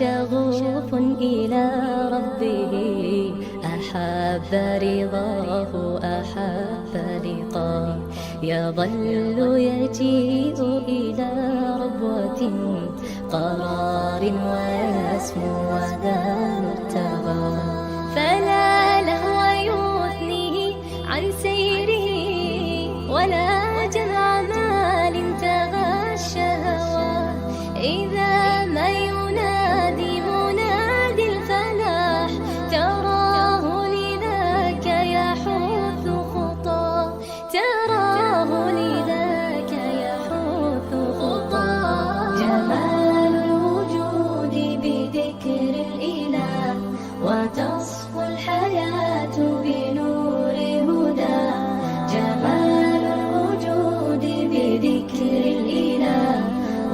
شغوف إلى ربه، أحب رضاه أحب لقاه، يظل يجيء إلى ربوة قرار ويسمو وذا مرتضى، فلا لهو يثنيه عن سيره ولا جمع مال تغى الشهوات، إذا ما ينادي منادي الفلاح تراه لذاك يحث خطاه، تراه لذاك يحث خطاه. جمال الوجود بذكر الإله وتصفو الحياة بنور هدى، جمال الوجود بذكر الإله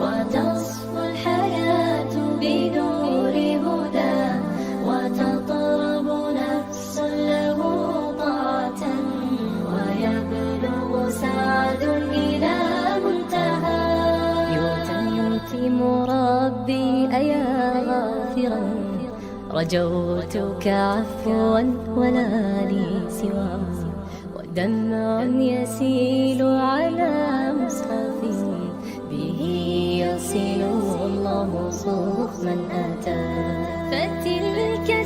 وتصفو الحياة بنور هدى، وتطرب نفس له طاعة ويبلغ سعد إلى منتهى. يتم ربي أيا غافرا، رجوتك عفوا ولا لي سواه، ودمع يسيل على مصحف به يصل الله صوف من أتى، فتلك